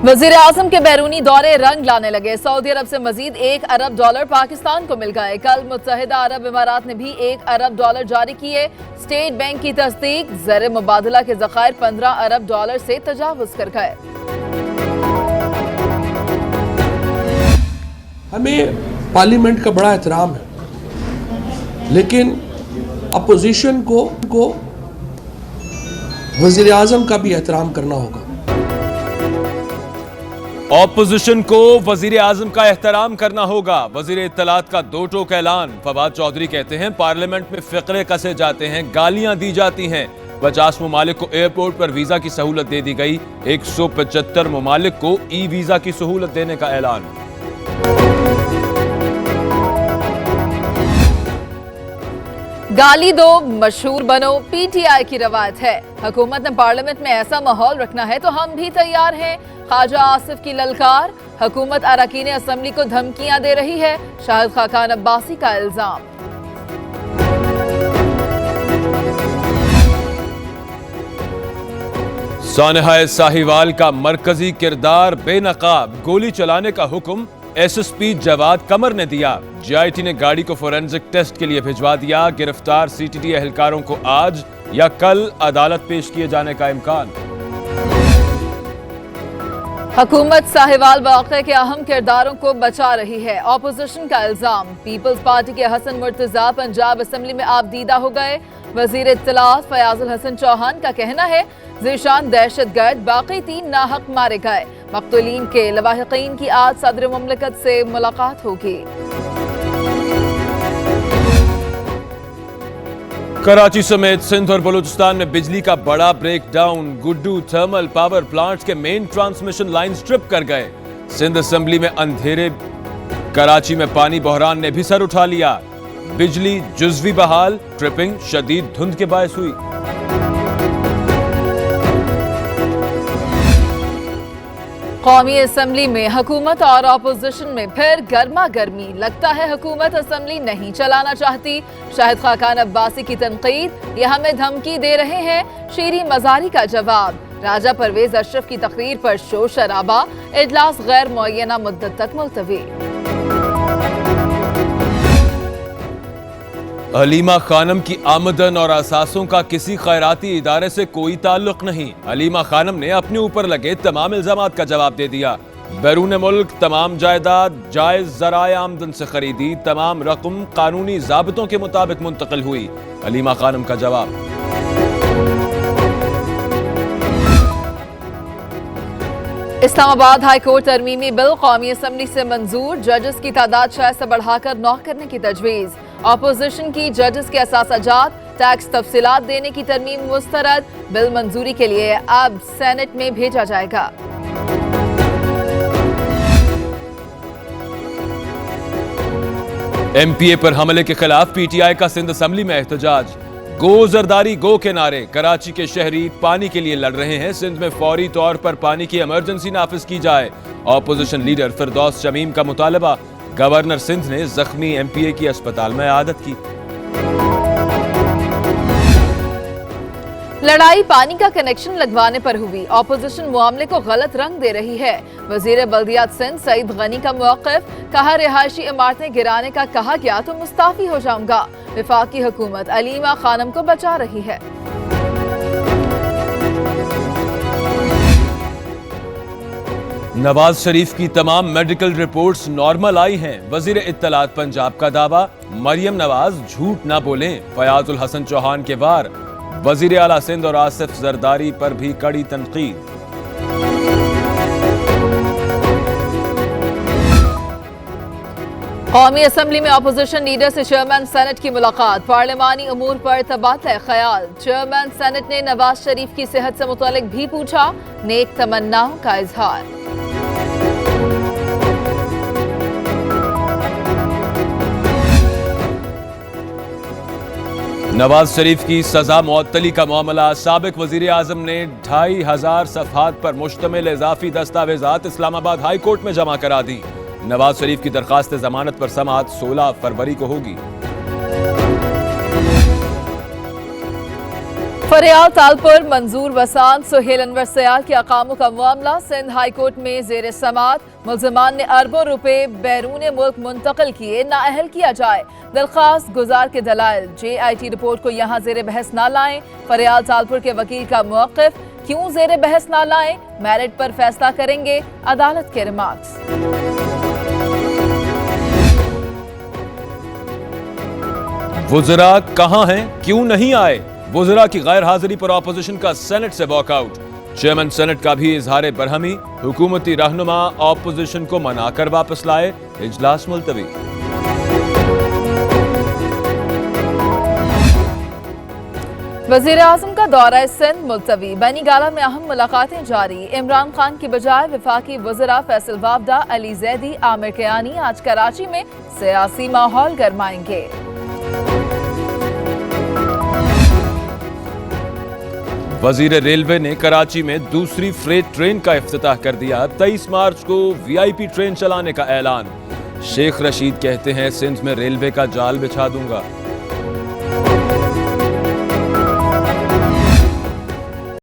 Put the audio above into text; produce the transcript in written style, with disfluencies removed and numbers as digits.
वजीर आजम के बैरूनी दौरे रंग लाने लगे। सऊदी अरब से मजीद $1 अरब पाकिस्तान को मिल गए। कल मुत्तहिदा अरब इमारात ने भी $1 अरब जारी किए। स्टेट बैंक की तस्दीक, ज़र मुबादला के ज़खायर $15 अरब से तजावुज़ कर गए। हमें पार्लियामेंट का बड़ा एहतराम है, लेकिन अपोजिशन को वजीर आजम का भी एहतराम करना होगा। ऑपोजिशन को वजीर आजम का एहतराम करना होगा। वजीर इत्तलात का दो टोक ऐलान। फवाद चौधरी कहते हैं पार्लियामेंट में फिक्रे कसे जाते हैं, गालियां दी जाती हैं। 50 ममालिक को एयरपोर्ट पर वीजा की सहूलत दे दी गई। 175 ममालिक को ई वीजा की सहूलत देने का ऐलान। गाली दो मशहूर बनो पीटीआई की रवायत है। हुकूमत ने पार्लियामेंट में ऐसा माहौल रखना है तो हम भी तैयार हैं। ख्वाजा आसिफ की ललकार। हुकूमत अरकान असम्बली को धमकियां दे रही है। शाहिद खाकान अब्बासी का इल्जाम। सानहा साहिवाल का मरकजी किरदार बेनकाब। गोली चलाने का हुक्म एसएसपी जवाद कमर ने दिया। जीआईटी ने गाड़ी को फोरेंसिक टेस्ट के लिए भिजवा दिया। गिरफ्तार सीटीडी एहलकारों को आज या कल अदालत पेश किए जाने का इम्कान। हुकूमत साहिवाल वाक़े के अहम किरदारों को बचा रही है। ऑपोजिशन का इल्जाम। पीपल्स पार्टी के हसन मुर्तजा पंजाब असम्बली में आबदीदा हो गए। वजीर इत्तलात फयाजुल हसन चौहान का कहना है ज़ीशान दहशतगर्द, बाकी 3 नाहक मारे गए। मक़तूलीन के लवाहिकीन की आज सदर मुमलिकत से मुलाकात होगी। कराची समेत सिंध और बलूचिस्तान में बिजली का बड़ा breakdown. Guddu thermal power plant के मेन ट्रांसमिशन लाइन स्ट्रिप कर गए। सिंध असेंबली में अंधेरे। कराची में पानी बहरान ने भी सर उठा लिया। बिजली जुज़वी बहाल। ट्रिपिंग शदीद धुंध के बायस हुई। कौमी असम्बली में हुकूमत और अपोजिशन में फिर गर्मा गर्मी। लगता है हुकूमत असम्बली नहीं चलाना चाहती। शाहिद खाकान अब्बासी की तनकीद, ये हमें धमकी दे रहे हैं। शीरी मजारी का जवाब। राजा परवेज अशरफ की तकरीर पर शोर शराबा। इजलास गैर मुअय्यना मुद्दत तक मुलतवी। हलीमा खानम की आमदन और असासों का किसी खैराती इदारे से कोई ताल्लुक नहीं। हलीमा खानम ने अपने ऊपर लगे तमाम इल्जामात का जवाब दे दिया। बैरून मुल्क तमाम जायदाद जायज ज़राए आमदन से खरीदी। तमाम रकम कानूनी ज़ाबितों के मुताबिक मुंतकिल हुई। हलीमा खानम का जवाब। इस्लामाबाद हाई कोर्ट तरमीमी बिल कौमी असम्बली से मंजूर। जजेस की तादाद 6 से बढ़ाकर 9 करने की तजवीज़। ऑपोजिशन की जजेस के असासाजात टैक्स तफसीलात देने की तरमीम मुस्तरद। बिल मंजूरी के लिए अब सेनेट में भेजा जाएगा। एमपीए पर हमले के खिलाफ पीटीआई का सिंध असेंबली में एहतजाज। गो जरदारी गो के नारे। कराची के शहरी पानी के लिए लड़ रहे हैं। सिंध में फौरी तौर पर पानी की इमरजेंसी नाफिज की जाए। ऑपोजिशन लीडर फिरदौस शमीम का मुतालबा। गवर्नर सिंध ने जख्मी एमपीए की अस्पताल में आदत की। लड़ाई पानी का कनेक्शन लगवाने पर हुई। ऑपोजिशन मामले को गलत रंग दे रही है। वजीर बल्दियात सिंध सईद गनी का मौक़िफ़। कहा रिहायशी इमारतें गिराने का कहा गया तो मुस्ताफी हो जाऊंगा। वफाकी हुकूमत हलीमा खानम को बचा रही है। नवाज शरीफ की तमाम मेडिकल रिपोर्ट्स नॉर्मल आई हैं। वजीर इत्तलात पंजाब का दावा। मरियम नवाज झूठ ना बोलें। फयाजुल हसन चौहान के वार। वजीर आला सिंध और आसिफ जरदारी पर भी कड़ी तनकीद। कौमी असम्बली में अपोजिशन लीडर से चेयरमैन सेनेट की मुलाकात। पार्लिमानी अमूर पर तबादला ख्याल। चेयरमैन सेनेट ने नवाज शरीफ की सेहत से मुतालिक भी पूछा। नेक तमन्नाओं का इजहार। नवाज शरीफ की सजा मुअत्तली का मामला। साबिक वजीर आजम ने 2500 सफ़हात पर मुश्तमिल इजाफी दस्तावेजात इस्लामाबाद हाई कोर्ट में जमा करा दी। नवाज शरीफ की दरखास्त जमानत पर समाअत 16 फरवरी को होगी। फरियाल तालपुर मंजूर वसान सुहेल अनवर सयाल के अकामों का मामला सिंध हाई कोर्ट में जेर समात। मुल्जिमान ने अरबों रुपए बैरून मुल्क मुंतकिल किए, नाअहल किया जाए। दरख्वास्त गुजार के दलाइल JIT रिपोर्ट को यहाँ जेर बहस ना लाएं। फरियाल तालपुर के वकील का मौक़िफ़, क्यों जेर बहस ना लाएं, मेरिट पर फैसला करेंगे, अदालत के रिमार्क्स। वुज़रा कहां हैं, क्यों नहीं आए? वुज़रा की गैर हाजिरी पर ऑपोजिशन का सेनेट से वॉकआउट। चेयरमैन सेनेट का भी इजहार बरहमी, हुकूमती रहनुमा ऑपोजिशन को मनाकर वापस लाए, इजलास मुलतवी। वज़ीर आज़म का दौरा सिंध मुलतवी, बनी गाला में अहम मुलाकातें जारी। इमरान खान की बजाय वफाकी वज़रा फैसल वावदा, अली जैदी, आमिर कियानी आज कराची में सियासी माहौल गरमाएंगे। वजीर रेलवे ने कराची में दूसरी फ्रेट ट्रेन का इफ्तिताह कर दिया। 23 मार्च को VIP ट्रेन चलाने का ऐलान। शेख रशीद कहते हैं सिंध में रेलवे का जाल बिछा दूंगा।